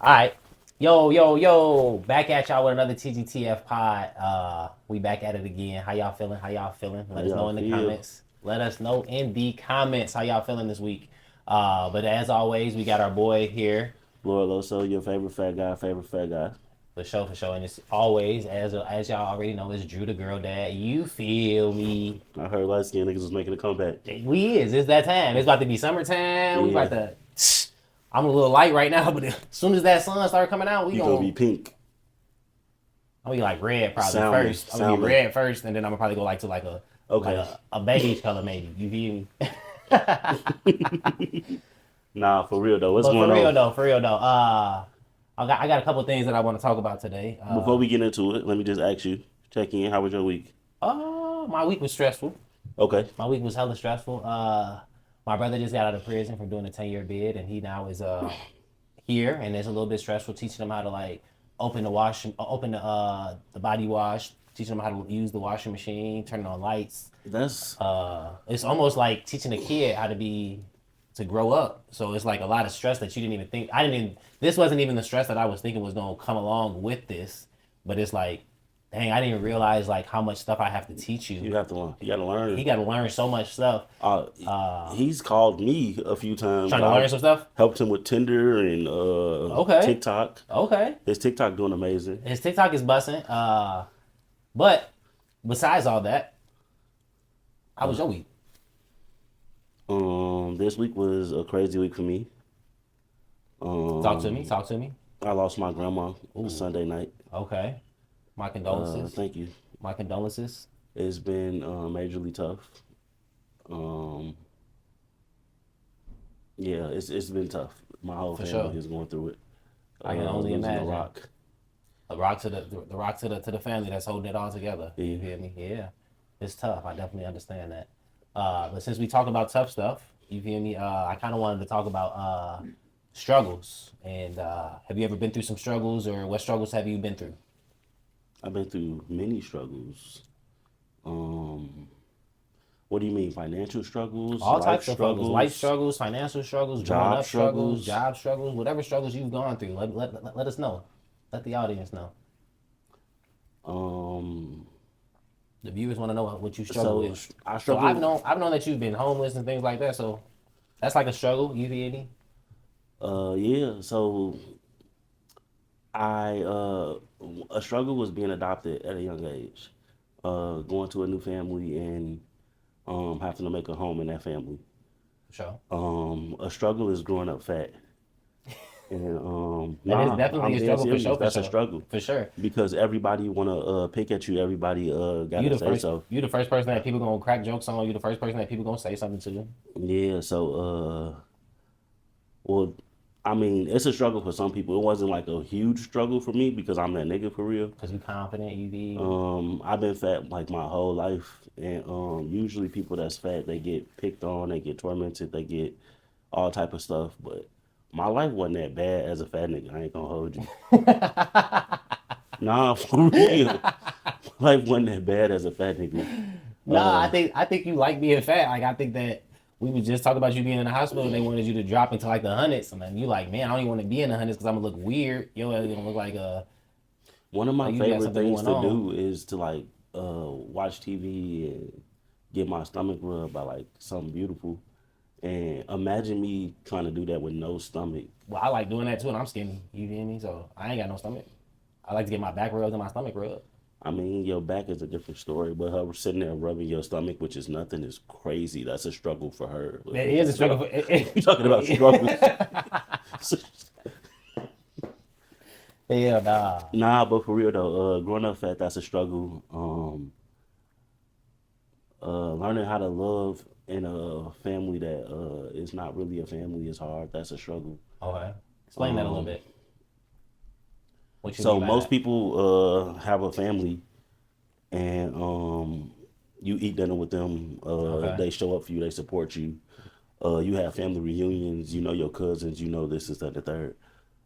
All right. Yo. Back at y'all with another TGTF pod. We back at it again. How y'all feeling? Let us know in the comments. Let us know in the comments how y'all feeling this week. But as always, we got our boy here. Lord Loso, your favorite fat guy. For sure. And it's always, as y'all already know, it's Drew the Girl Dad. You feel me? I heard light skinned niggas was making a comeback. It's that time. It's about to be summertime. Yeah. We about to... I'm a little light right now, but as soon as that sun start coming out, you gonna be pink. I'm gonna be like red probably first. I'm gonna be red first, and then I'm gonna probably go like a beige color maybe. You feel me? Nah, for real though. What's going on? For real though. I got a couple things that I want to talk about today. Before we get into it, let me just ask you, check in. How was your week? My week was stressful. Okay. My week was hella stressful. My brother just got out of prison from doing a 10-year bid, and he now is here, and it's a little bit stressful teaching him how to like open the body wash, teaching him how to use the washing machine, turning on lights. That's it's almost like teaching a kid how to grow up. So it's like a lot of stress that you didn't even think. This wasn't even the stress that I was thinking was gonna come along with this, but it's like, dang, I didn't even realize like how much stuff I have to teach you. You have to learn. You got to learn. He got to learn so much stuff. He's called me a few times. Trying to learn some stuff? Helped him with Tinder and TikTok. Okay. His TikTok doing amazing. His TikTok is busting. But besides all that, how was your week? This week was a crazy week for me. Talk to me. I lost my grandma Sunday night. Okay. My condolences. Thank you. My condolences. It's been majorly tough. Yeah, it's been tough. My whole family is going through it. I can only imagine. A rock to the family that's holding it all together. Yeah. You hear me? Yeah, it's tough. I definitely understand that. But since we talk about tough stuff, you feel me? I kind of wanted to talk about struggles. And have you ever been through some struggles, or what struggles have you been through? I've been through many struggles. What do you mean? Financial struggles? All types of struggles. Life struggles, financial struggles, job struggles, whatever struggles you've gone through. Let us know. Let the audience know. The viewers want to know what you struggle with. I've known that you've been homeless and things like that, so that's like a struggle. You feel me? Yeah. So a struggle was being adopted at a young age, going to a new family and having to make a home in that family. Sure. A struggle is growing up fat. And that is definitely a struggle for sure. That's a struggle for sure. Because everybody wanna pick at you. Everybody gotta say so. You the first person that people gonna crack jokes on. You the first person that people gonna say something to. Yeah. So well, I mean, it's a struggle for some people. It wasn't like a huge struggle for me because I'm that nigga for real. Because you confident, you be. I've been fat like my whole life, and usually people that's fat, they get picked on, they get tormented, they get all type of stuff. But my life wasn't that bad as a fat nigga. I ain't gonna hold you. Nah, for real. Life wasn't that bad as a fat nigga. Nah, I think you like being fat. Like I think that. We was just talking about you being in the hospital and they wanted you to drop into like the hundreds. And then you like, man, I don't even want to be in the hundreds because I'm going to look weird. You're going to look like a... One of my favorite things to do is to like watch TV and get my stomach rubbed by like something beautiful. And imagine me trying to do that with no stomach. Well, I like doing that too and I'm skinny. You feel me? So I ain't got no stomach. I like to get my back rubbed and my stomach rubbed. I mean, your back is a different story, but her sitting there rubbing your stomach, which is nothing, is crazy. That's a struggle for her. It is a struggle. You're talking about struggles. Yeah, nah. Nah, but for real though, growing up fat, that's a struggle. Learning how to love in a family that is not really a family is hard. That's a struggle. Okay. Explain that a little bit. So most people have a family, and you eat dinner with them. They show up for you. They support you. You have family reunions. You know your cousins. You know this, is that, the third.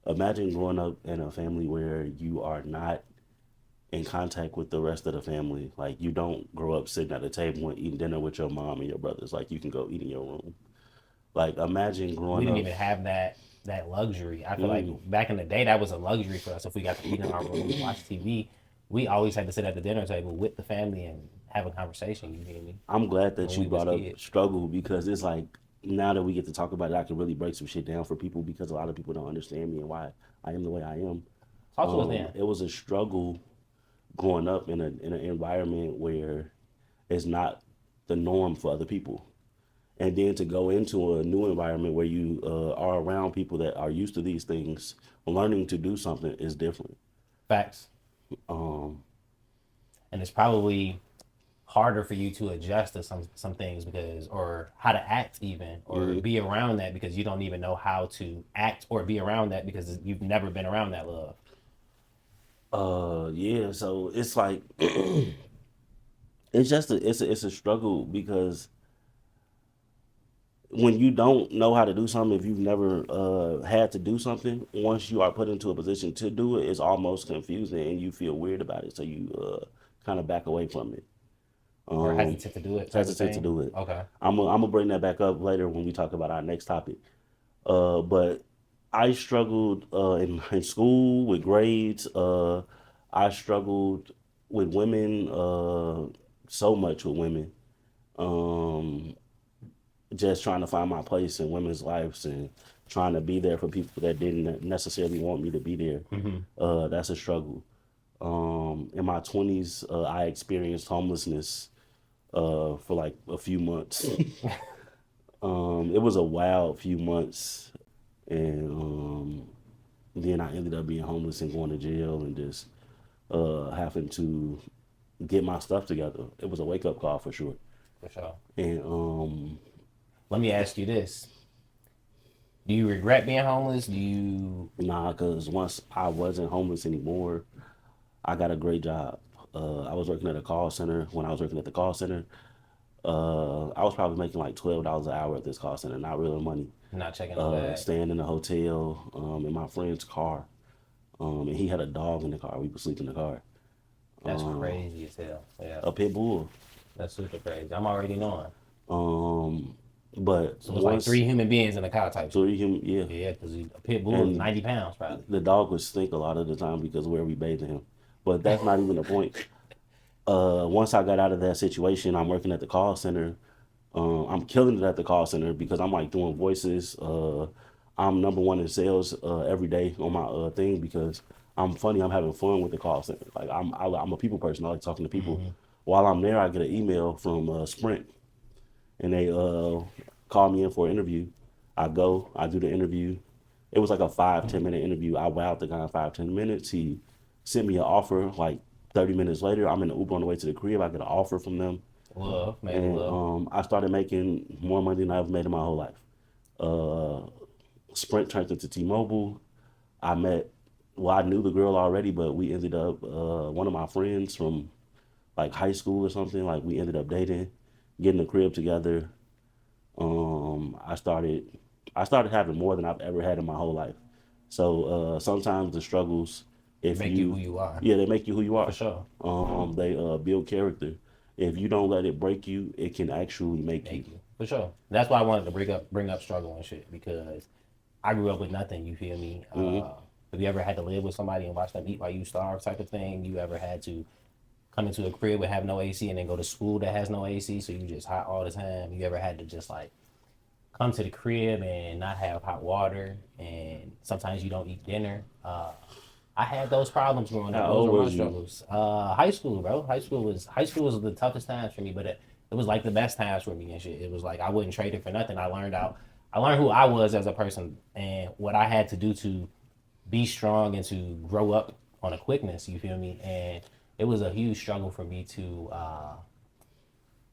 Imagine growing up in a family where you are not in contact with the rest of the family. Like you don't grow up sitting at a table and eating dinner with your mom and your brothers. Like you can go eat in your room. Like imagine growing up. We didn't even have that. that luxury. I feel like back in the day, that was a luxury for us. If we got to eat in our room and watch TV, we always had to sit at the dinner table with the family and have a conversation. You hear me? I'm glad that When you we was brought up kids. struggle, because it's like now that we get to talk about it, I can really break some shit down for people, because a lot of people don't understand me and why I am the way I am. Talk to us then. It was a struggle growing up in an environment where it's not the norm for other people. And then to go into a new environment where you are around people that are used to these things, learning to do something is different. Facts. Um, And it's probably harder for you to adjust to some things because, or how to act even, or be around that because you don't even know how to act or be around that because you've never been around that love. yeah, so it's like it's just it's a struggle, because when you don't know how to do something, if you've never had to do something, once you are put into a position to do it, it's almost confusing and you feel weird about it. So you kind of back away from it. Or hesitant to do it. Hesitant to do it. Okay. I'm gonna bring that back up later when we talk about our next topic. But I struggled in school with grades. I struggled with women, so much with women. Just trying to find my place in women's lives and trying to be there for people that didn't necessarily want me to be there. That's a struggle. In my 20s, I experienced homelessness for like a few months. It was a wild few months, and then I ended up being homeless and going to jail and just having to get my stuff together. It was a wake up call for sure. For sure. And let me ask you this: do you regret being homeless? Do you? Nah, because once I wasn't homeless anymore, I got a great job. I was working at a call center. When I was working at the call center, I was probably making like $12 an hour at this call center, not real money. Not checking on that. Staying in a hotel, in my friend's car, and he had a dog in the car. We would sleep in the car. That's crazy as hell. Yeah. A pit bull. That's super crazy. I'm already knowing. But So it was like 3 human beings in a car type. yeah. Yeah, because a pit bull is 90 pounds probably. The dog would stink a lot of the time because of where we bathed him. But that's not even the point. Once I got out of that situation, I'm working at the call center. I'm killing it at the call center because I'm like doing voices. I'm number one in sales every day on my thing because I'm funny. I'm having fun with the call center. Like I'm a people person. I like talking to people. While I'm there, I get an email from Sprint, and they call me in for an interview. I go, I do the interview. It was like a 5-10 minute interview. I wowed the guy in 5-10 minutes. He sent me an offer like 30 minutes later. I'm in the Uber on the way to the crib. I get an offer from them. Love, man, and love. I started making more money than I've made in my whole life. Sprint turned into T-Mobile. I knew the girl already, but we ended up, one of my friends from like high school or something, like we ended up dating, getting a crib together. I started having more than I've ever had in my whole life. So sometimes the struggles, if Make you who you are. Yeah, they make you who you are. For sure. They build character. If you don't let it break you, it can actually make you. For sure. That's why I wanted to bring up struggle and shit, because I grew up with nothing, you feel me? Have you ever had to live with somebody and watch them eat while you starve type of thing? You ever had to come into a crib and have no AC and then go to school that has no AC, so you just hot all the time? You ever had to just like come to the crib and not have hot water, and sometimes you don't eat dinner? I had those problems growing up. Those were my struggles. High school, bro. High school was the toughest times for me, but it was like the best times for me and shit. It was like I wouldn't trade it for nothing. I learned who I was as a person and what I had to do to be strong and to grow up on a quickness. You feel me? And it was a huge struggle for me to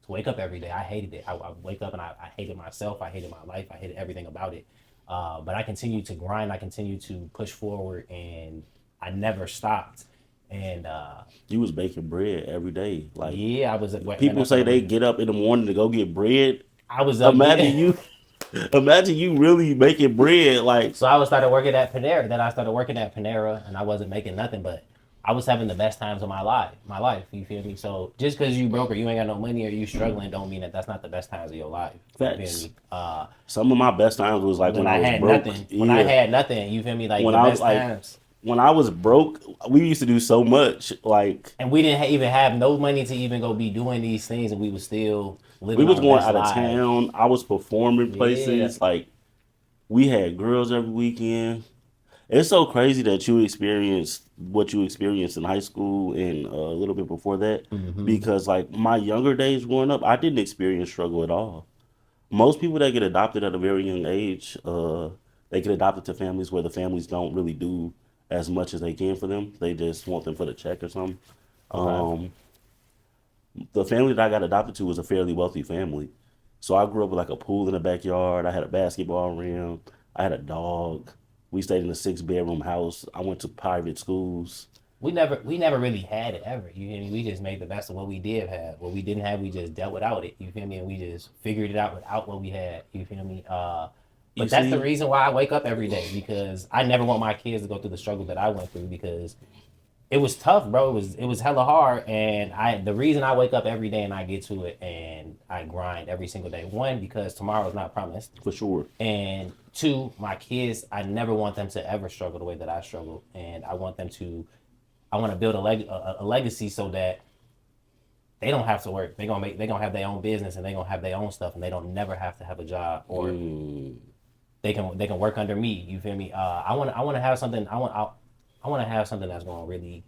wake up every day. I hated it. I wake up and I hated myself. I hated my life. I hated everything about it. But I continued to grind. I continued to push forward, and I never stopped. And you was baking bread every day. Like, yeah, I was. People say they get up in the morning to go get bread. I was up. Imagine you really making bread. Like, so I started working at Panera. Then I started working at Panera, and I wasn't making nothing but I was having the best times of my life. You feel me? So just because you broke or you ain't got no money or you struggling, don't mean that that's not the best times of your life. You feel Facts. me? Some of my best times was like when I was had broke. nothing. Yeah. When I had nothing, you feel me? Like When the I was best like, times. when I was broke, we used to do so much. Like, And we didn't even have no money to even go be doing these things, and we was still we living was our going best out of lives. town. I was performing Yeah, places. Like, we had girls every weekend. It's so crazy that you experienced what you experienced in high school and a little bit before that, because like my younger days growing up, I didn't experience struggle at all. Most people that get adopted at a very young age, they get adopted to families where the families don't really do as much as they can for them. They just want them for the check or something. okay. Um, the family that I got adopted to was a fairly wealthy family. So I grew up with like a pool in the backyard. I had a basketball rim. I had a dog. We stayed in a 6 bedroom house. I went to private schools. We never really had it ever. You feel me? We just made the best of what we did have. What we didn't have, we just dealt without it. You feel me? And we just figured it out without what we had. You feel me? You But that's the see? reason why I wake up every day, because I never want my kids to go through the struggle that I went through, because it was tough, bro. It was hella hard, and the reason I wake up every day and I get to it and I grind every single day. One, because tomorrow is not promised, For sure. and two, my kids, I never want them to ever struggle the way that I struggled, and I want to build a legacy so that they don't have to work. They gonna have their own business and they gonna have their own stuff, and they don't never have to have a job, or they can work under me. You feel me? I want to have something. I want to have something that's gonna really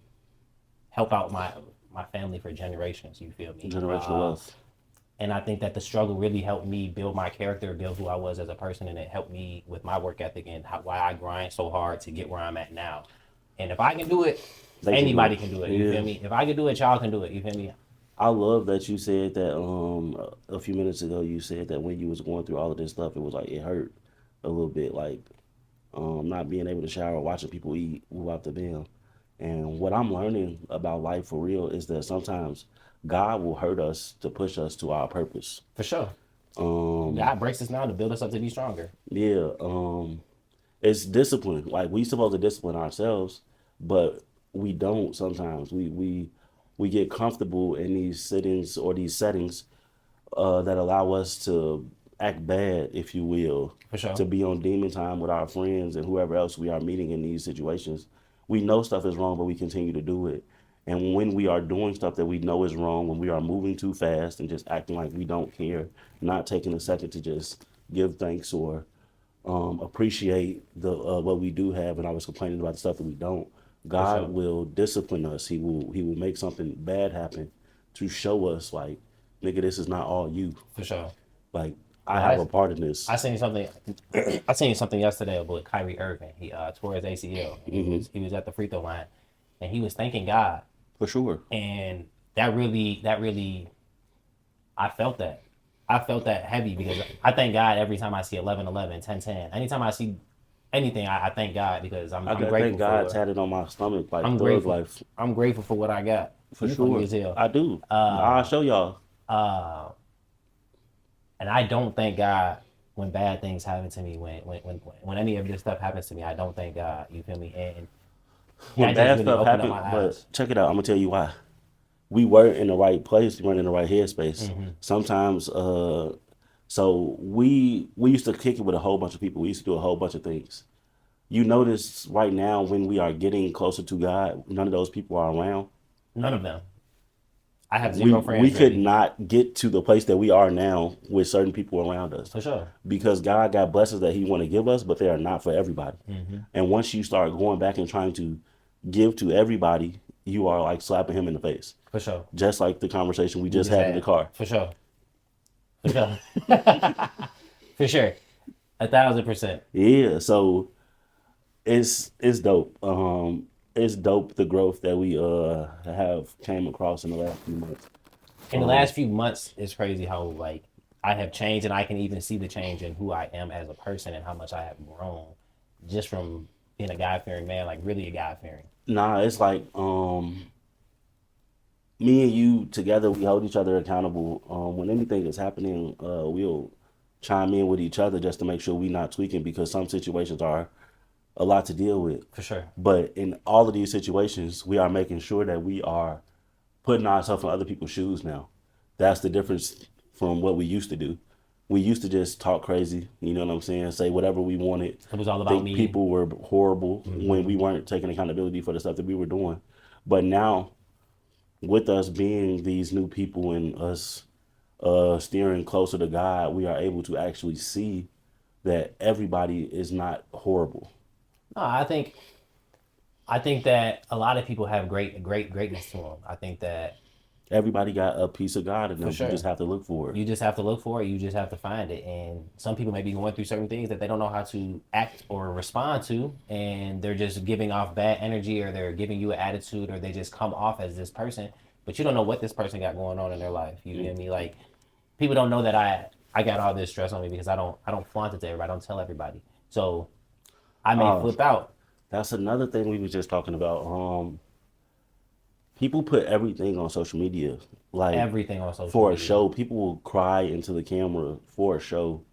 help out my family for generations. You feel me? Generational wealth. And I think that the struggle really helped me build my character, build who I was as a person, and it helped me with my work ethic and why I grind so hard to get where I'm at now. And if I can do it, anybody can do it. You feel me? If I can do it, y'all can do it. You feel me? I love that you said that a few minutes ago. You said that when you was going through all of this stuff, it was like it hurt a little bit, like not being able to shower, watching people eat, move out the bin. And what I'm learning about life for real is that sometimes God will hurt us to push us to our purpose. For sure. Um, God breaks us down to build us up to be stronger. yeah, it's discipline. Like we supposed to discipline ourselves, but we don't sometimes. We get comfortable in these sittings or these settings that allow us to act bad, if you will, For sure. to be on demon time with our friends and whoever else we are meeting in these situations. We know stuff is wrong, but we continue to do it. And when we are doing stuff that we know is wrong, when we are moving too fast and just acting like we don't care, not taking a second to just give thanks or appreciate the what we do have, and I was complaining about the stuff that we don't. For God sure. will discipline us. He will make something bad happen to show us like, nigga, this is not all you. For sure. Like I Yeah, have a part in this. I seen something. I seen something yesterday about Kyrie Irving. He tore his ACL. He was at the free throw line, and he was thanking God. For sure. And that really, I felt that. I felt that heavy, because I thank God every time I see 11-11, 10-10. Anytime I see anything, I thank God, because I'm I grateful thank God for. tatted on my stomach like I'm thug grateful. life. I'm grateful for what I got. For You funny sure. as hell. I do. I'll show y'all. And I don't thank God when bad things happen to me. When any of this stuff happens to me, I don't thank God. You feel me? And When that just bad really stuff opened up happen, my but eyes. check it out. I'm gonna tell you why. We weren't in the right place. We weren't in the right headspace. Sometimes, so we used to kick it with a whole bunch of people. We used to do a whole bunch of things. You notice right now when we are getting closer to God, none of those people are around. None of them. I have We zero we friends, could really. not get to the place that we are now with certain people around us For sure. because God got blessings that He want to give us, but they are not for everybody. And once you start going back and trying to give to everybody, you are like slapping Him in the face. For sure. Just like the conversation we We just had in the car. For sure. For sure. For sure. 1,000%. Yeah, so it's dope. It's dope the growth that we have came across in the last few months. In the last few months, it's crazy how like I have changed, and I can even see the change in who I am as a person and how much I have grown just from being a God-fearing man, like really a God-fearing. Nah, it's like me and you together, we hold each other accountable. When anything is happening, we'll chime in with each other just to make sure we not tweaking because some situations are a lot to deal with. For sure. But in all of these situations, we are making sure that we are putting ourselves in other people's shoes now. That's the difference from what we used to do. We used to just talk crazy, you know what I'm saying? Say whatever we wanted. It was all about Think me. people were horrible when we weren't taking accountability for the stuff that we were doing. But now, with us being these new people and us steering closer to God, we are able to actually see that everybody is not horrible. No, I think that a lot of people have greatness to them. I think that Everybody got a piece of God in them. sure. You just have to look for it. you just have to look for it. You just have to find it. And some people may be going through certain things that they don't know how to act or respond to, and they're just giving off bad energy, or they're giving you an attitude, or they just come off as this person, but you don't know what this person got going on in their life. You get me? Like, people don't know that I got all this stress on me because I don't flaunt it to everybody. I don't tell everybody. So I may flip out. That's another thing we were just talking about. People put everything on social media, like Everything on social for a media. show. People will cry into the camera for a show,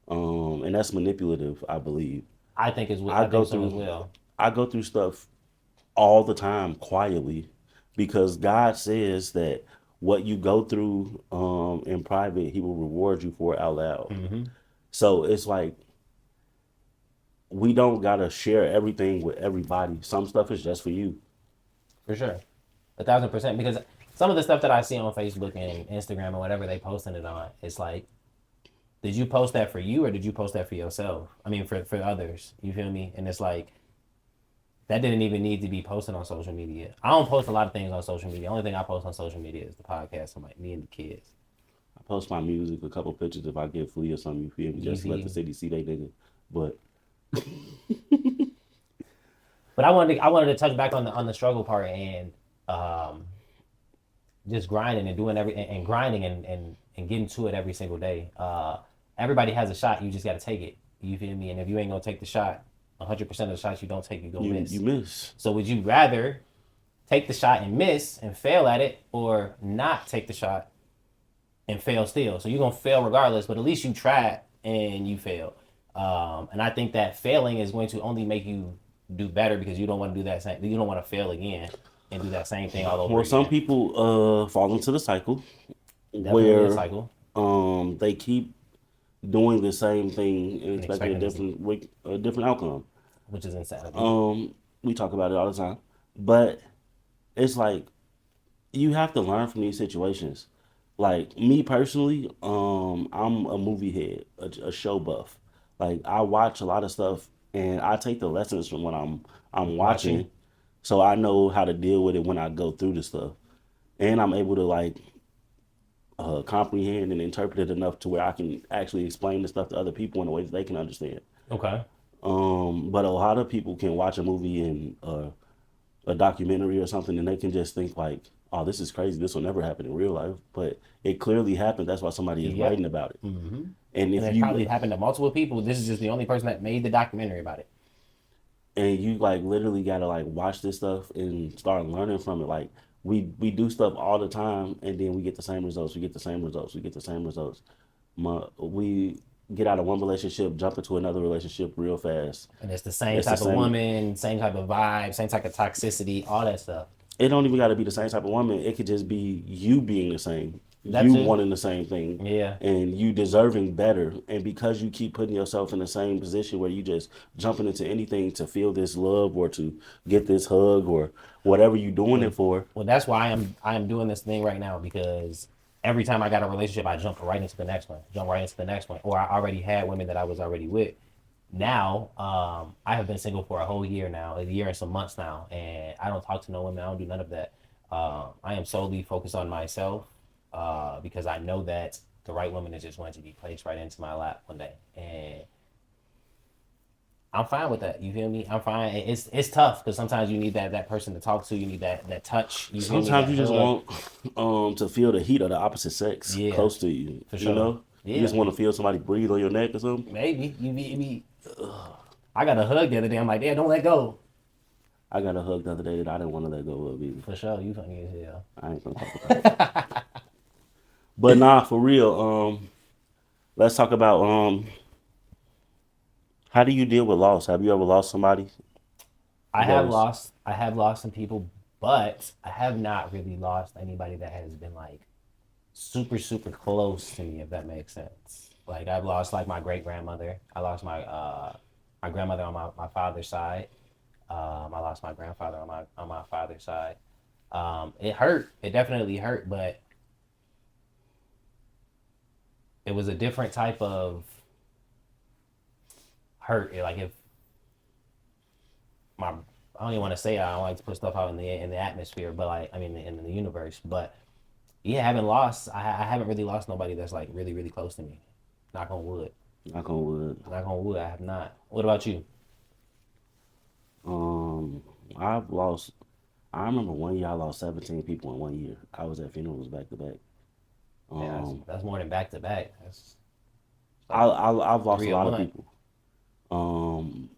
and that's manipulative, I believe. I think is I I go think so as through, well. I go through stuff all the time quietly, because God says that what you go through in private, He will reward you for it out loud. So it's like we don't gotta share everything with everybody. Some stuff is just for you. For sure. 1,000%. Because some of the stuff that I see on Facebook and Instagram or whatever they posting it on, it's like, did you post that for you or did you post that for yourself? I mean, for others. You feel me? And it's like, that didn't even need to be posted on social media. I don't post a lot of things on social media. The only thing I post on social media is the podcast. I'm like, me and the kids. I post my music, a couple pictures if I get flea or something, you feel me? Just to let the city see they nigga. But I wanted to touch back on the struggle part, and just grinding and doing and grinding and getting to it every single day. Everybody has a shot. You just got to take it. You feel me? And if you ain't gonna take the shot, 100% of the shots you don't take, you gonna miss. you miss. So would you rather take the shot and miss and fail at it, or not take the shot and fail still? So you're gonna fail regardless, but at least you tried and you failed. And I think that failing is going to only make you do better, because you don't want to do that same. You don't want to fail again and do that same thing all over. Well, some people fall into the cycle Definitely a where cycle. they keep doing the same thing and expecting a different outcome. Which is insanity. We talk about it all the time, but it's like you have to learn from these situations. Like me personally, I'm a movie head, a show buff. Like I watch a lot of stuff, and I take the lessons from what I'm watching, so I know how to deal with it when I go through the stuff, and I'm able to like comprehend and interpret it enough to where I can actually explain the stuff to other people in a way that they can understand. Okay. But a lot of people can watch a movie and a documentary or something, and they can just think like, "Oh, this is crazy. This will never happen in real life." But it clearly happened. That's why somebody is writing about it. And if it probably happened to multiple people. This is just the only person that made the documentary about it. And you like literally gotta like watch this stuff and start learning from it. Like we do stuff all the time, and then we get the same results. We get the same results. We get the same results. We get out of one relationship, jump into another relationship real fast. And it's the same type of woman, same type of vibe, same type of toxicity, all that stuff. It don't even got to be the same type of woman. It could just be you being the same. You wanting the same thing. Yeah. And you deserving better. And because you keep putting yourself in the same position where you just jumping into anything to feel this love or to get this hug or whatever you doing it for. Well, that's why I am doing this thing right now, because every time I got a relationship, I jump right into the next one, or I already had women that I was already with. Now, I have been single for a whole year now, a year and some months now, and I don't talk to no women. I don't do none of that. I am solely focused on myself, because I know that the right woman is just going to be placed right into my lap one day, and I'm fine with that. You feel me? I'm fine. It's tough because sometimes you need that person to talk to. You need that touch. Sometimes you just want to feel the heat of the opposite sex close to you. For sure. You know, you just want to feel somebody breathe on your neck or something. Maybe you be. I got a hug the other day. I'm like, damn, don't let go. I got a hug the other day that I didn't want to let go of either. For sure, you funny as hell. I ain't gonna talk about it. But nah, for real. Let's talk about How do you deal with loss? Have you ever lost somebody that was? I have lost some people, but I have not really lost anybody that has been like super close to me, if that makes sense. Like I've lost like my great grandmother. I lost my grandmother on my father's side. I lost my grandfather on my father's side. It hurt. It definitely hurt, but it was a different type of hurt. Like if my I don't even want to say it. I don't like to put stuff out in the atmosphere, but like I mean in the universe. But yeah, I haven't really lost nobody that's like really close to me. Knock on wood. Knock on wood. Knock on wood. I have not. What about you? Um, I've lost. I remember one year I lost 17 people in one year. I was at funerals back to back. Yeah, Um, that's more than back to back. That's like I've lost a three a lot of month. people. Um,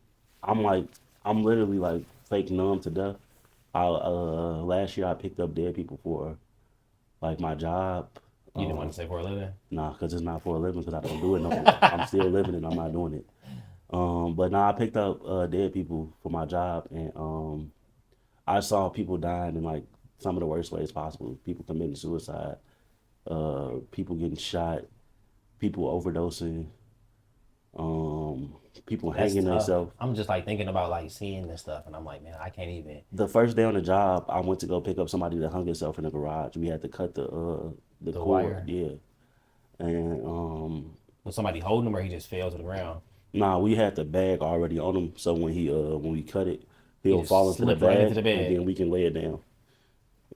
I'm like I'm literally like fake numb to death. I last year I picked up dead people for like my job. You didn't want to say for a living. Nah, cause it's not for a living. Cause I don't do it no more. I'm still living and I'm not doing it. But now I picked up dead people for my job, and I saw people dying in like some of the worst ways possible. People committing suicide, people getting shot, people overdosing, um, people That's hanging tough. themselves. I'm just like thinking about like seeing this stuff, and I'm like, man, I can't even. The first day on the job, I went to go pick up somebody that hung himself in the garage. We had to cut the The cord, wire. yeah, and Was somebody holding him, or he just fell to the ground? nah, we had the bag already on him, so when we cut it, He he'll fall just into the slipped right into bag, the and bed. then we can lay it down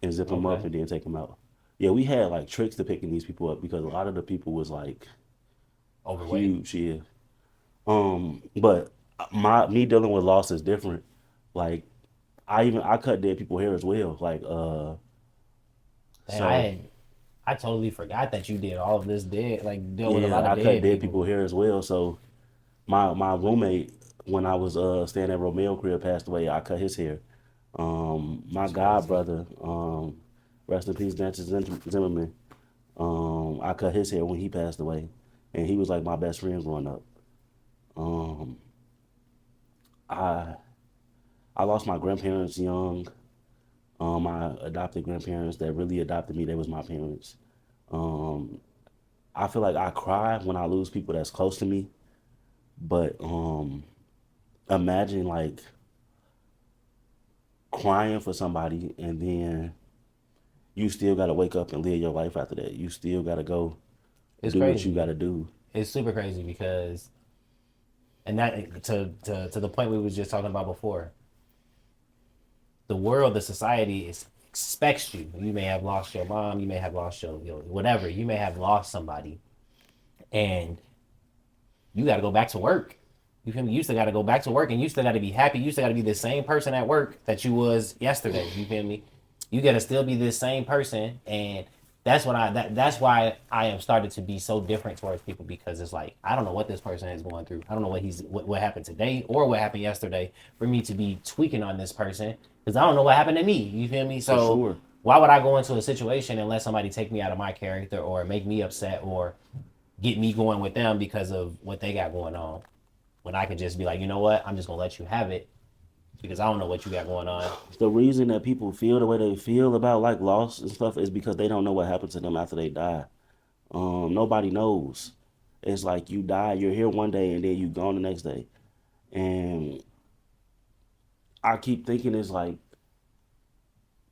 and zip him up Okay. and then take him out. Yeah, we had like tricks to picking these people up because a lot of the people was like Overweight. huge, yeah. But my me dealing with loss is different. Like I cut dead people hair as well. Like Dang, so I totally forgot that you did all of this dead, like deal with a yeah, lot of I cut dead dead people. people hair as well. So my roommate when I was staying at Romeo crib passed away. I cut his hair. My That's god crazy. brother, rest in peace, Dances Zimmerman. I cut his hair when he passed away, and he was like my best friend growing up. Um, I I lost my grandparents young. My adopted grandparents that really adopted me, they was my parents. Um, I feel like I cry when I lose people that's close to me, but imagine like crying for somebody and then you still gotta wake up and live your life after that. You still gotta go It's do what you crazy. gotta do. It's super crazy because, and that to the point we was just talking about before. The world, the society is expects you. You may have lost your mom. You may have lost your whatever. You may have lost somebody, and you got to go back to work. You feel me? You still got to go back to work, and you still got to be happy. You still got to be the same person at work that you was yesterday. You feel me? You got to still be this same person, and that's why I am started to be so different towards people because it's like I don't know what this person is going through. I don't know what happened today or what happened yesterday for me to be tweaking on this person because I don't know what happened to me. You feel me? For So sure. why would I go into a situation and let somebody take me out of my character or make me upset or get me going with them because of what they got going on. When I could just be like, you know what, I'm just gonna let you have it because I don't know what you got going on. The reason that people feel the way they feel about like loss and stuff is because they don't know what happened to them after they die. Nobody knows. It's like you die, you're here one day and then you gone the next day. And I keep thinking it's like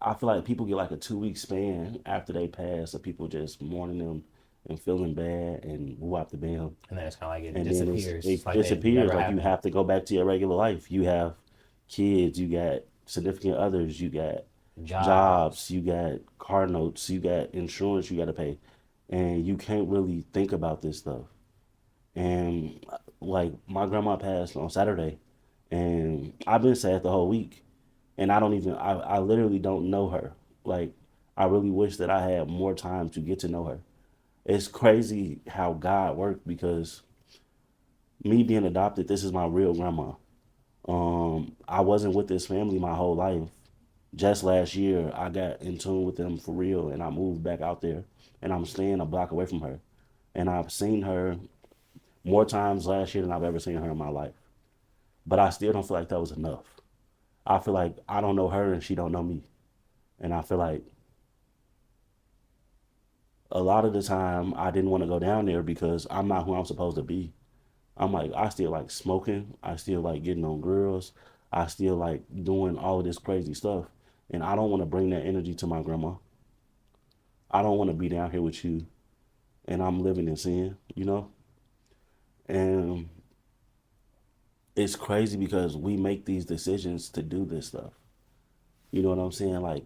I feel like people get like a 2 week span after they pass of people just mourning them and feeling bad and whoop the bam. And then it's kind of like it And then disappears. It's it like they disappears. never Like you happened. have to go back to your regular life. You have kids, you got significant others, you got jobs, Jobs. you got car notes, you got insurance you got to pay, and you can't really think about this stuff. And like my grandma passed on Saturday, and I've been sad the whole week, and I literally don't know her. Like I really wish that I had more time to get to know her. It's crazy how God worked because me being adopted, this is my real grandma. I wasn't with this family my whole life. Just last year, I got in tune with them for real, and I moved back out there, and I'm staying a block away from her. And I've seen her more times last year than I've ever seen her in my life. but I still don't feel like that was enough. I feel like I don't know her and she don't know me. And I feel like a lot of the time I didn't want to go down there because I'm not who I'm supposed to be. I'm like, I still like smoking. I still like getting on girls. I still like doing all of this crazy stuff. And I don't want to bring that energy to my grandma. I don't want to be down here with you and I'm living in sin, you know? And it's crazy because we make these decisions to do this stuff. You know what I'm saying? Like,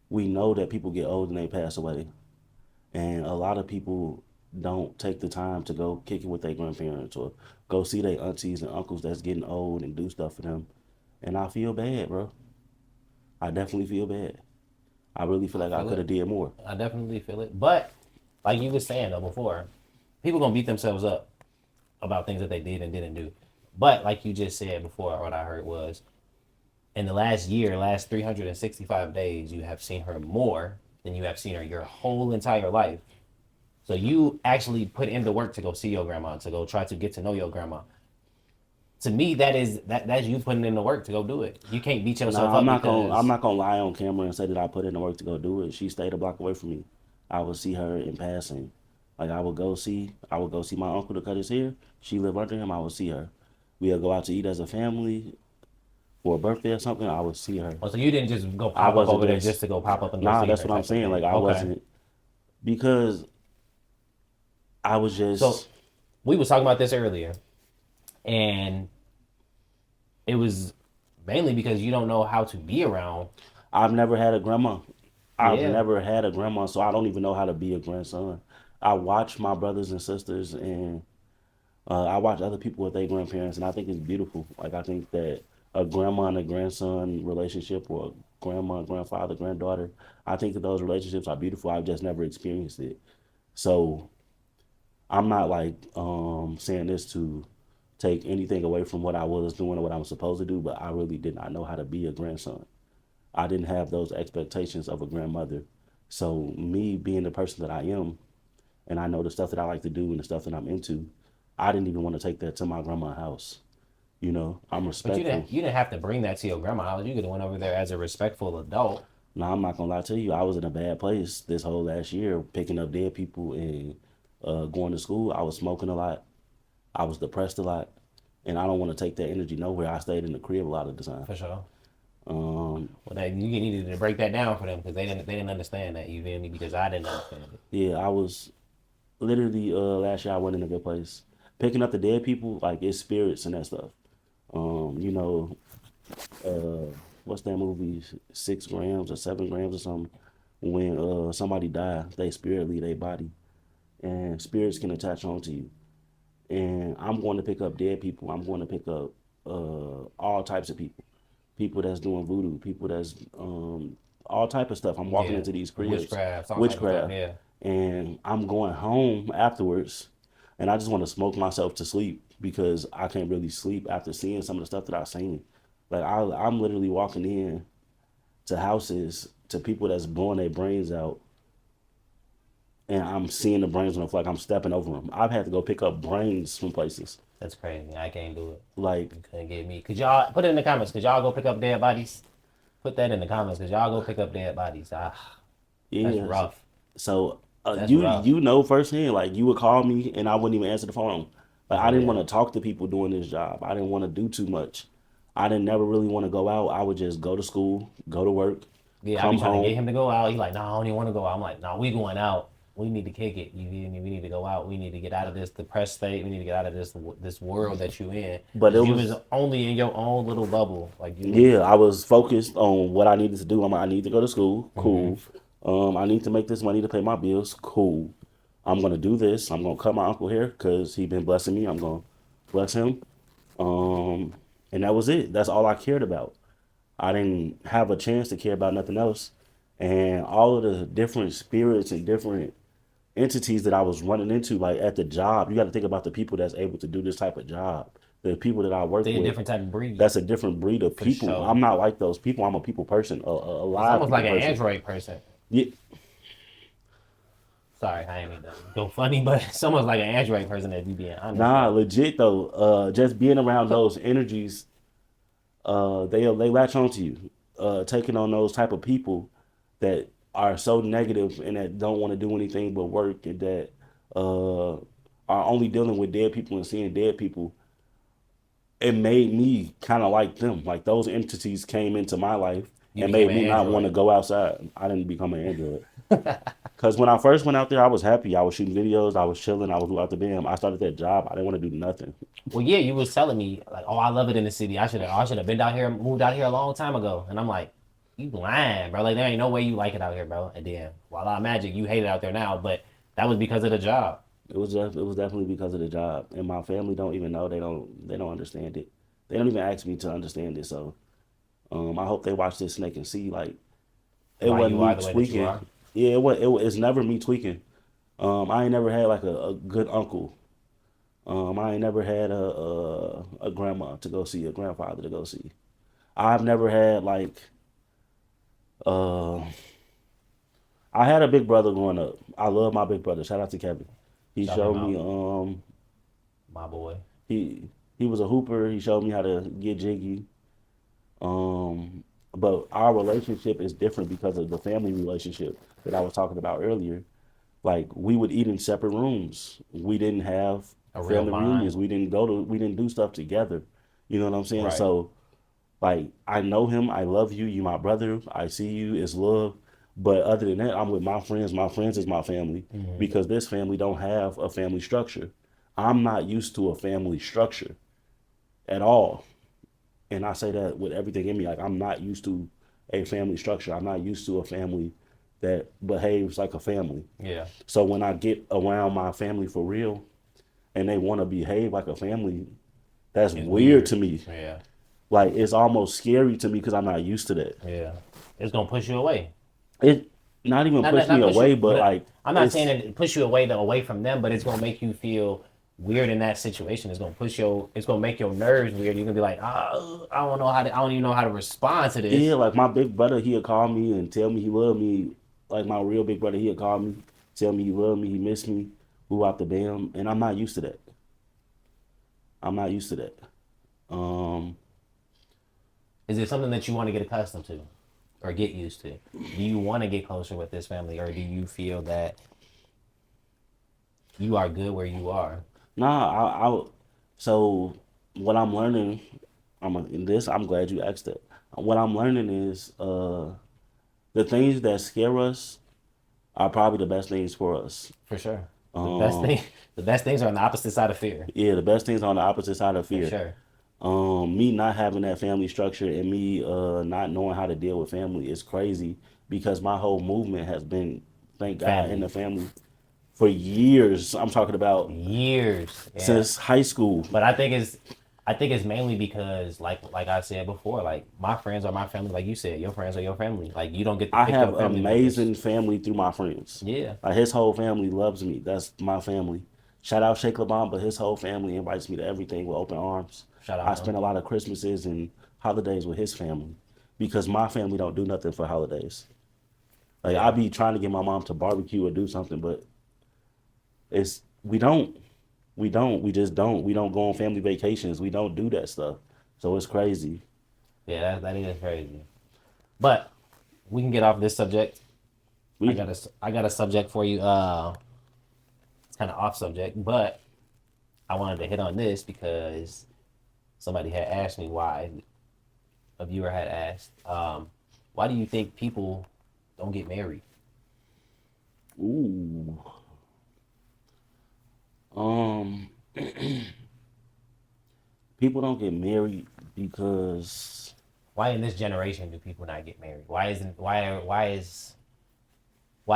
we know that people get old and they pass away. And a lot of people don't take the time to go kick it with their grandparents or go see their aunties and uncles that's getting old and do stuff for them. And I feel bad, bro. I definitely feel bad. I really feel like I could have did more. I definitely feel it. But like you were saying though before, people gonna beat themselves up about things that they did and didn't do. But like you just said before, what I heard was in the last year, last 365 days, you have seen her more than you have seen her your whole entire life. So you actually put in the work to go see your grandma, to go try to get to know your grandma. To me, that's you putting in the work to go do it. You can't beat yourself up because I'm not gonna lie on camera and say that I put in the work to go do it. She stayed a block away from me. I would see her in passing. Like I would go see my uncle to cut his hair. She lived under him. I would see her. We'd go out to eat as a family for a birthday or something. I would see her. Oh, so you didn't just go pop up over there just to go pop up and go see her? Nah, that's what I'm saying. Like I wasn't, because I was just. So we was talking about this earlier, and it was mainly because you don't know how to be around. I've never had a grandma. I've never had a grandma, so I don't even know how to be a grandson. I watch my brothers and sisters, and I watch other people with their grandparents, and I think it's beautiful. Like I think that a grandma and a grandson relationship, or a grandma, grandfather, granddaughter, I think that those relationships are beautiful. I've just never experienced it. So I'm not like saying this to take anything away from what I was doing or what I was supposed to do, but I really did not know how to be a grandson. I didn't have those expectations of a grandmother. So me being the person that I am, and I know the stuff that I like to do and the stuff that I'm into, I didn't even want to take that to my grandma's house. You know, I'm respectful. But you didn't have to bring that to your grandma's house. You could have went over there as a respectful adult. No, I'm not gonna lie to you. I was in a bad place this whole last year, picking up dead people and going to school. I was smoking a lot. I was depressed a lot, and I don't want to take that energy nowhere. I stayed in the crib a lot of the time. For sure. Well, you needed to break that down for them because they didn't understand that. You feel me? Because I didn't understand it. Yeah, I was literally last year I went in a good place, picking up the dead people, like it's spirits and that stuff. You know, what's that movie? 6 grams or 7 grams or something. When somebody died, they spirit leave their body, and spirits can attach onto you. And I'm going to pick up dead people. I'm going to pick up all types of people. People that's doing voodoo, people that's all type of stuff. I'm walking into these cribs, witchcraft, yeah. And I'm going home afterwards, and I just want to smoke myself to sleep because I can't really sleep after seeing some of the stuff that I've seen. Like I'm literally walking in to houses to people that's blowing their brains out, and I'm seeing the brains on the floor. Like I'm stepping over them. I've had to go pick up brains from places. That's crazy. I can't do it. Like, you couldn't get me. Could y'all put it in the comments? Could y'all go pick up dead bodies? Put that in the comments. Could y'all go pick up dead bodies? Yeah, that's rough. So you know firsthand, like you would call me and I wouldn't even answer the phone. Like I didn't want to talk to people doing this job. I didn't want to do too much. I didn't never really want to go out. I would just go to school, go to work. Yeah, I be trying to get him to go out. He's like, no, I don't even want to go out. I'm like, no, we going out. We need to kick it. You feel me? We need to go out. We need to get out of this depressed state. We need to get out of this world that you in. But you was only in your own little bubble. I was focused on what I needed to do. I need to go to school. Cool. I need to make this money to pay my bills. Cool. I'm gonna do this. I'm gonna cut my uncle hair because he been blessing me. I'm gonna bless him. And that was it. That's all I cared about. I didn't have a chance to care about nothing else. And all of the different spirits and different entities that I was running into, like at the job, you got to think about the people that's able to do this type of job. The people that I work with, a different type of breed. That's a different breed of people. Sure. I'm not like those people. I'm a people person. A lot. It's almost like an android person. Yeah. Sorry, I ain't mean to go funny, but it's almost like an android person if you being honest. Nah, legit though. Just being around those energies they latch onto you. Taking on those type of people that are so negative and that don't want to do anything but work and that are only dealing with dead people and seeing dead people, it made me kind of like them. Like those entities came into my life You and became made an me not want to android. go outside. I didn't become an android. Because when I first went out there, I was happy. I was shooting videos. I was chilling. I was out the band. I started that job. I didn't want to do nothing. Well, yeah, you was telling me like, oh, I love it in the city. I should have been down here, moved out here a long time ago. And I'm like, you lying, bro. Like there ain't no way you like it out here, bro. And then, while I imagine you hate it out there now, but that was because of the job. It was definitely because of the job, and my family don't even know. They don't understand it. They don't even ask me to understand it. So I hope they watch this and they can see like it Why wasn't you me are the way that you tweaking. are. Yeah, it's never me tweaking. I ain't never had like a good uncle. I ain't never had a grandma to go see, a grandfather to go see. I've never had like uh I had a big brother growing up. I love my big brother. Shout out to Kevin. He Shout him showed me out, my boy. he he was a hooper. He showed me how to get jiggy. Um but our relationship is different because of the family relationship that I was talking about earlier. Like we would eat in separate rooms. We didn't have A real family bond. reunions. We didn't do stuff together. You know what I'm saying? Right. So like I know him, I love you, you my brother, I see you, it's love. But other than that, I'm with my friends. My friends is my family Mm-hmm. because this family don't have a family structure. I'm not used to a family structure at all. And I say that with everything in me. Like I'm not used to a family structure. I'm not used to a family that behaves like a family. Yeah. So when I get around my family for real and they want to behave like a family, that's It's weird to weird. me. Yeah. Like it's almost scary to me because I'm not used to that. Yeah. It's gonna push you away. It not even Not push me not push you, away, but but like I'm not saying it's that it push you away from them, but it's gonna make you feel weird in that situation. It's gonna make your nerves weird. You're gonna be like, I don't even know how to respond to yeah, this. like my big brother, he'll call me and tell me he loved me. Like my real big brother, he'll call me, tell me he loved me, he missed me, who out the band, and I'm not used to that. I'm not used to that. Um, Is it something that you want to get accustomed to or get used to? Do you want to get closer with this family, or do you feel that you are good where you are? nah, so what I'm learning, in this. I'm glad you asked that. What I'm learning is the things that scare us are probably the best things for us. For sure. The best Um, thing, the best things are on the opposite side of fear. yeah, the best things on the opposite side of For fear. sure. Me not having that family structure and me not knowing how to deal with family is crazy because my whole movement has been, thank God, in Family. the family for years. I'm talking about Years. Yeah. since high school. But I think it's mainly because like I said before, like my friends are my family. Like you said, your friends are your family. Like you don't get to I pick your have family members. amazing family through my friends. Yeah. Like his whole family loves me. That's my family. Shout out Sheikh Laban, but his whole family invites me to everything with open arms. Shout I out spend him. a lot of Christmases and holidays with his family because my family don't do nothing for holidays. Like I Yeah. be trying to get my mom to barbecue or do something, but it's we don't. We don't. We just don't. We don't go on family vacations. We don't do that stuff. So it's crazy. Yeah, that is crazy. But we can get off this subject. I We got a subject for you. It's kind of off subject, but I wanted to hit on this because somebody had asked me why. A viewer had asked, why do you think people don't get married? ooh. Um People don't get married because Why in this generation do people not get married? Why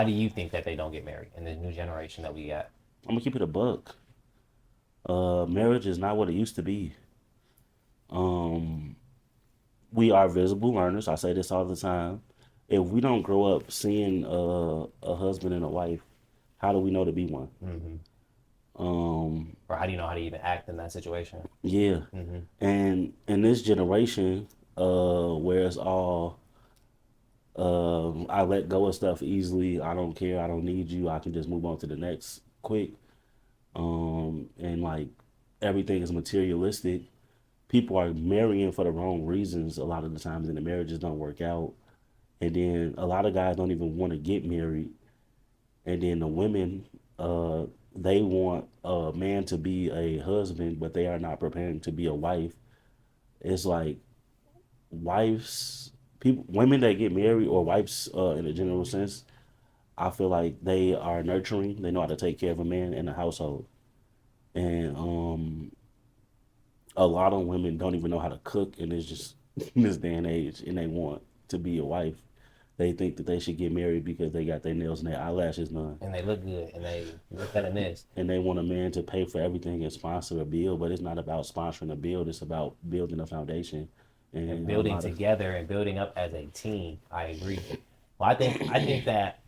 do you think that they don't get married in this new generation that we got? I'm gonna keep it a buck. Marriage is not what it used to be. Um, we are visible learners. I say this all the time. If we don't grow up seeing a husband and a wife, how do we know to be one? Mm-hmm. Um, Or how do you know how to even act in that situation? yeah. Mm-hmm. And in this generation, where it's all I let go of stuff easily. I don't care. I don't need you. I can just move on to the next quick. And like everything is materialistic. people are marrying for the wrong reasons a lot of the times, and the marriages don't work out. And then a lot of guys don't even want to get married. And then the women, uh, they want a man to be a husband, but they are not preparing to be a wife. It's like wives, people, women that get married or wives, in a general sense, I feel like they are nurturing. They know how to take care of a man in the household. And a lot of women don't even know how to cook, and it's just in this day and age, and they want to be a wife. They think that they should get married because they got their nails and their eyelashes done, And they look good, and they look better than this. and they want a man to pay for everything and sponsor a bill. But it's not about sponsoring a bill; it's about building a foundation. And And a building lot of together and building up as a team. I agree. Well, I think that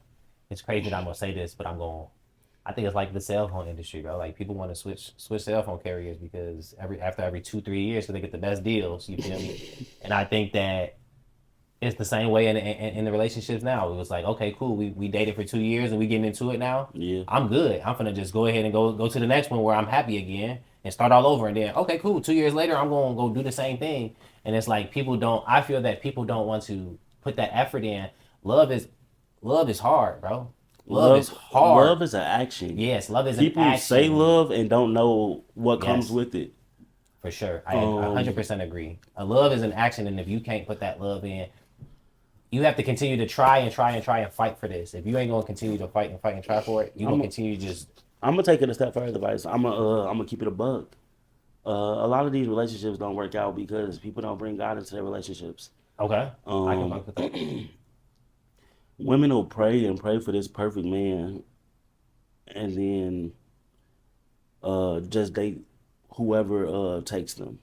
it's crazy that I'm gonna say this, but I think it's like the cell phone industry, bro. Like people want to switch cell phone carriers because after every 2-3 years, so they get the best deals. You feel me? And I think that it's the same way in the relationships now. It was like, okay, cool. We dated for 2 years and we getting into it now. yeah, I'm good. I'm gonna just go ahead and go to the next one where I'm happy again and start all over. And then, okay, cool. 2 years later, I'm gonna go do the same thing. And it's like people don't. I feel that people don't want to put that effort in. Love is love is hard, bro. Love is hard. love is an action. Yes, love is an People say action. love and don't know what comes Yes. with it. For sure. I 100% agree. A love is an action, and if you can't put that love in, you have to continue to try and fight for this. If you ain't gonna continue to fight and try for it, you're gonna continue to just I'm gonna take it a step further, Vice. I'm gonna keep it a bug. A lot of these relationships don't work out because people don't bring God into their relationships. okay. I can Um, fuck with that. Women will pray and pray for this perfect man, and then just date whoever takes them.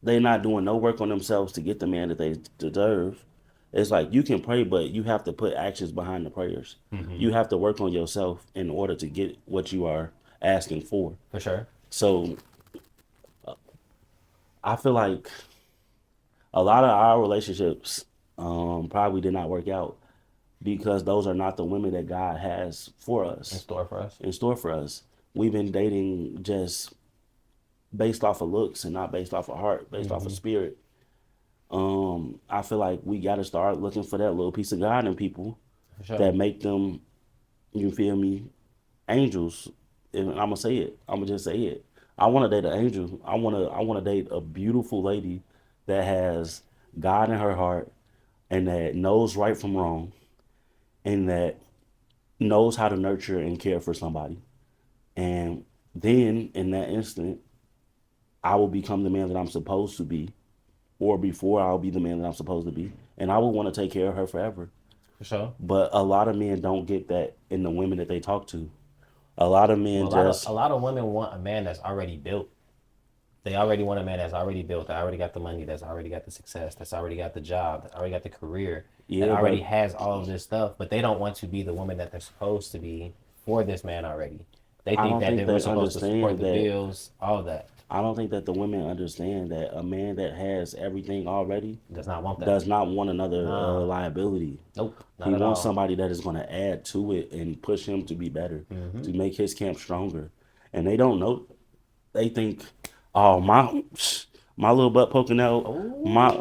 They're not doing no work on themselves to get the man that they deserve. It's like you can pray, but you have to put actions behind the prayers. You have to work on yourself in order to get what you are asking for. For sure. So I feel like a lot of our relationships probably did not work out because those are not the women that God has for In us, store for us. in store for us. We've been dating just based off of looks and not based off of heart, based off of spirit. I feel like we got to start looking for that little piece of God in people For sure. that make them, you feel me, angels. And I'm gonna say it. I'm gonna just say it. I want to date an angel. I want to date a beautiful lady that has God in her heart and that knows right from wrong and that knows how to nurture and care for somebody. And then in that instant, I will become the man that I'm supposed to be, or before I'll be the man that I'm supposed to be, and I will want to take care of her forever. For sure. But a lot of men don't get that in the women that they talk to. A lot of men Well, just a lot of women want a man that's already built. They already want a man that's already built, that already got the money, that's already got the success, that's already got the job, that's already got the career, Yeah, that already but has all of this stuff. But they don't want to be the woman that they're supposed to be for this man already. They I think don't that think they they were supposed to support understand the that. bills, all of that. I don't think that the women understand that a man that has everything already Does not want that. does not want another Nah. liability. Nope, not He at wants all. somebody that is going to add to it and push him to be better, to make his camp stronger. And they don't know. They think, oh my little butt poking out, Ooh, my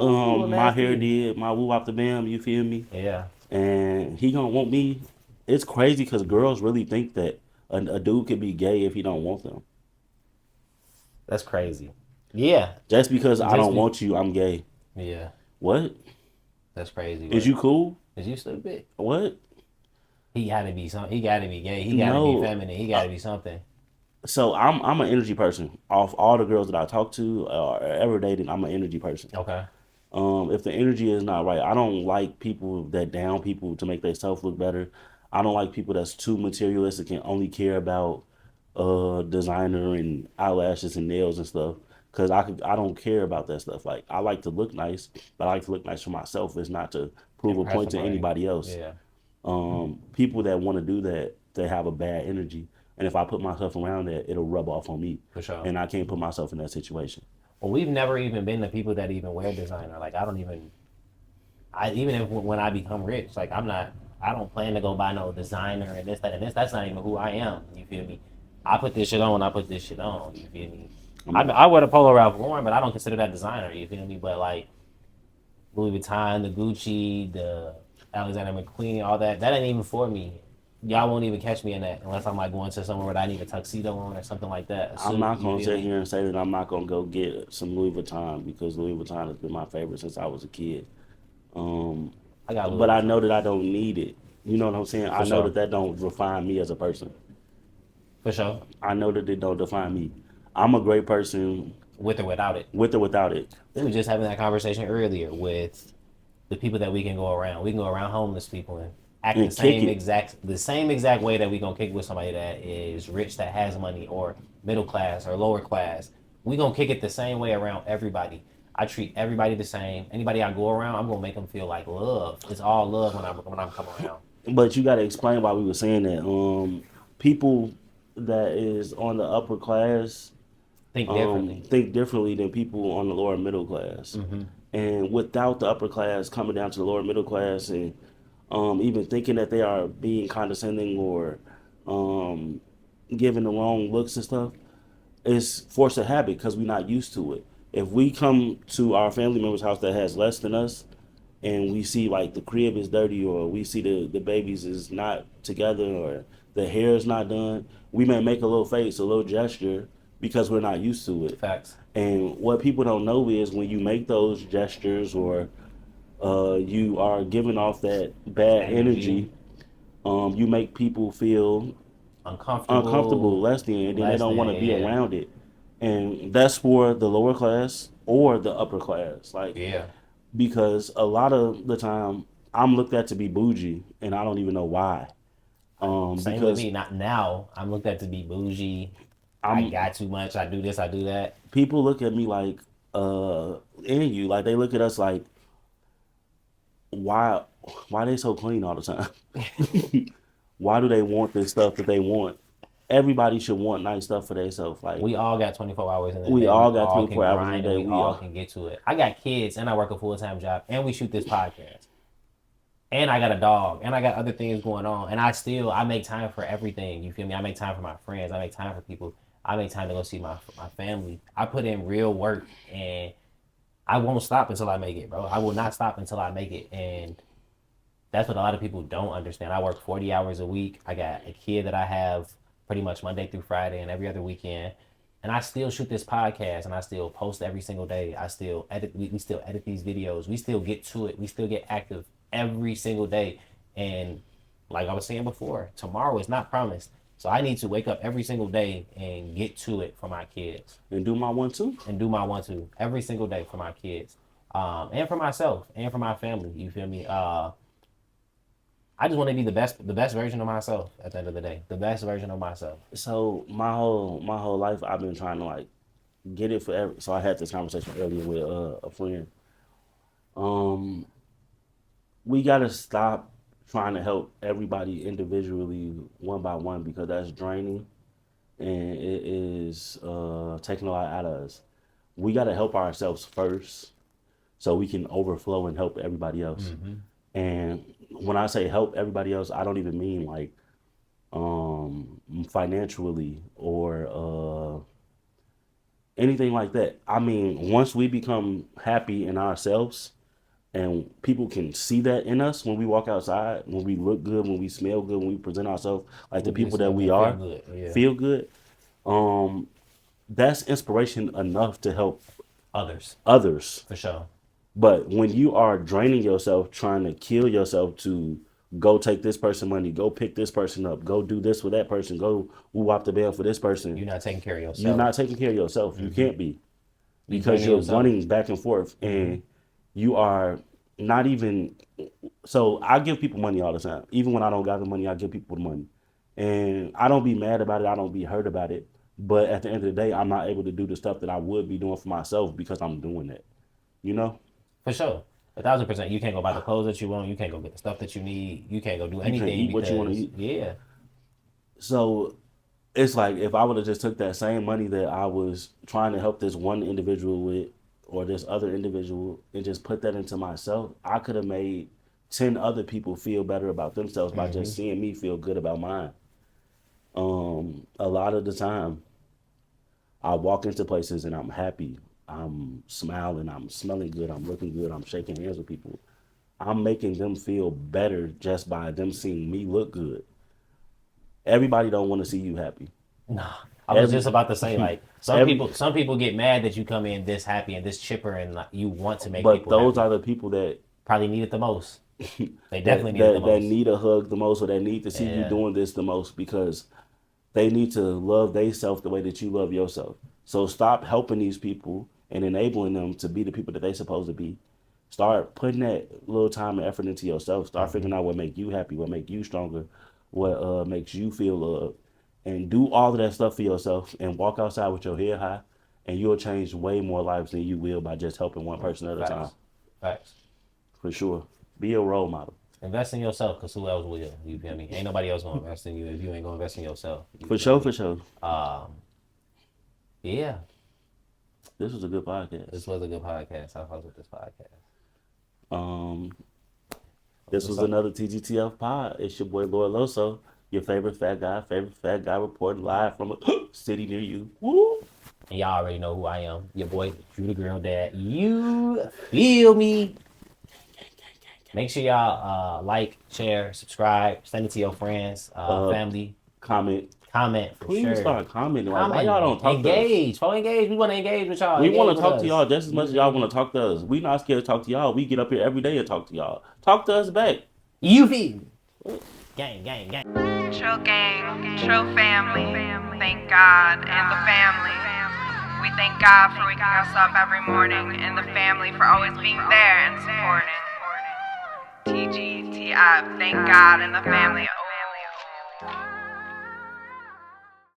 hair nasty. did, my woo off the bam. You feel me? Yeah, And he gonna want me. It's crazy because girls really think that a dude could be gay if he don't want them. that's crazy. Yeah, Just because I just don't want you, I'm gay. yeah, What? that's crazy. Is you cool? Is you stupid? What? He got to be some. He got to be gay. He got to be No. feminine. He got to be something. So I'm an energy person. Off all the girls that I talk to or ever dated, I'm an energy person. Okay. If the energy is not right, I don't like people that down people to make themselves look better. I don't like people that's too materialistic and only care about designer and eyelashes and nails and stuff. Cause I don't care about that stuff. Like I like to look nice, but I like to look nice for myself. It's not to prove a Impress point to somebody. anybody else. Yeah. People that want to do that, they have a bad energy. And if I put myself around that, it'll rub off on me. For sure. And I can't put myself in that situation. Well, we've never even been the people that even wear designer. Like I don't even. Even if when I become rich, like I don't plan to go buy no designer and this, that, and this. That's not even who I am. You feel me? I put this shit on when I put this shit on. You feel me? I wear the Polo Ralph Lauren, but I don't consider that designer. You feel me? But like Louis Vuitton, the Gucci, the Alexander McQueen, all that ain't even for me. Y'all won't even catch me in that unless I'm like going to somewhere where I need a tuxedo on or something like that. I'm not gonna sit here and say that I'm not gonna go get some Louis Vuitton because Louis Vuitton has been my favorite since I was a kid. But I know that I don't need it. You know what I'm saying? I know that don't refine me as a person. For sure. I know that it don't define me. I'm a great person with or without it. With or without it. We were just having that conversation earlier with the people that we can go around. We can go around homeless people and act the same exact way that we gonna kick with somebody that is rich, that has money, or middle class or lower class. We gonna kick it the same way around everybody. I treat everybody the same. Anybody I go around, I'm gonna make them feel like love. It's all love when I'm coming around. But you gotta explain why we were saying that. People that is on the upper class think differently than people on the lower middle class. Mm-hmm. And without the upper class coming down to the lower middle class and even thinking that they are being condescending or giving the wrong looks and stuff, it's force of habit because we're not used to it. If we come to our family member's house that has less than us and we see like the crib is dirty or we see the babies is not together or the hair is not done, we may make a little face, a little gesture because we're not used to it. Facts. And what people don't know is when you make those gestures or you are giving off that bad energy, you make people feel uncomfortable, less than, and then they don't want to be around it. And that's for the lower class or the upper class. Because a lot of the time I'm looked at to be bougie and I don't even know why. Same with me. Not now. I'm looked at to be bougie. I got too much. I do this. I do that. People look at me like, and you like they look at us like, why they so clean all the time? Why do they want this stuff that they want? Everybody should want nice stuff for themselves. Like we all got 24 hours in the day. We all got 24 hours in the day. We all can get to it. I got kids and I work a full-time job and we shoot this podcast. And I got a dog and I got other things going on. And I make time for everything. You feel me? I make time for my friends. I make time for people. I make time to go see my family. I put in real work and I won't stop until I make it, bro. I will not stop until I make it. And that's what a lot of people don't understand. I work 40 hours a week. I got a kid that I have pretty much Monday through Friday and every other weekend. And I still shoot this podcast and I still post every single day. I still edit. We still edit these videos. We still get to it. We still get active every single day. And like I was saying before, tomorrow is not promised. So I need to wake up every single day and get to it for my kids. And do my one too. Every single day for my kids. And for myself and for my family. You feel me? I just want to be the best version of myself at the end of the day. The best version of myself. So my whole life I've been trying to like get it forever. So I had this conversation earlier with a friend. We gotta stop trying to help everybody individually one by one because that's draining and it is taking a lot out of us. We gotta help ourselves first so we can overflow and help everybody else. Mm-hmm. And when I say help everybody else, I don't even mean like financially or anything like that. I mean, once we become happy in ourselves and people can see that in us when we walk outside, when we look good, when we smell good, when we present ourselves like the people that we are, feel good. That's inspiration enough to help others. For sure. But when you are draining yourself, trying to kill yourself to go take this person money, go pick this person up, go do this with that person, go whoop the bell for this person. You're not taking care of yourself. Mm-hmm. You can't be. Because you're running back and forth and you are not even. So I give people money all the time. Even when I don't got the money, I give people the money. And I don't be mad about it. I don't be hurt about it. But at the end of the day, I'm not able to do the stuff that I would be doing for myself because I'm doing it. You know? For sure. 1,000%. You can't go buy the clothes that you want. You can't go get the stuff that you need. You can't go do anything. You can't eat what you want to eat. Yeah. So it's like if I would have just took that same money that I was trying to help this one individual with or this other individual and just put that into myself, I could have made 10 other people feel better about themselves by just seeing me feel good about mine. A lot of the time, I walk into places and I'm happy. I'm smiling. I'm smelling good. I'm looking good. I'm shaking hands with people. I'm making them feel better just by them seeing me look good. Everybody don't want to see you happy. Nah, I was just about to say, like, every, some people get mad that you come in this happy and this chipper, and like, you want to make but people those happy. are the people that Probably need it the most. They definitely need it the most. That need a hug the most, or that need to see you doing this the most, because they need to love themselves the way that you love yourself. So stop helping these people and enabling them to be the people that they're supposed to be. Start putting that little time and effort into yourself. Start figuring out what make you happy, what make you stronger, what makes you feel loved, and do all of that stuff for yourself. And walk outside with your head high, and you'll change way more lives than you will by just helping one person at a time. Facts. For sure. Be a role model. Invest in yourself, because who else will? You feel me? Ain't nobody else gonna invest in you if you ain't gonna invest in yourself. For sure. Yeah. This was a good podcast. This was a good podcast. I fuck with this podcast. This was another TGTF Pod. It's your boy Lord Loso, your favorite fat guy reporting live from a city near you. Woo! And y'all already know who I am. Your boy, Drew the Girl Dad. You feel me? Make sure y'all like, share, subscribe, send it to your friends, family. Comment for Please sure. Start commenting. Like, why y'all don't talk engage. to us? Engage. We want to engage with y'all. We want to talk to y'all just as much as y'all want to talk to us. We not scared to talk to y'all. We get up here every day and talk to y'all. Talk to us back. You feel me? Gang. Trill gang, Trill family. Thank God and the family. We thank God for waking us up every morning, and the family for always being there and supporting. TGTF, thank God and the family.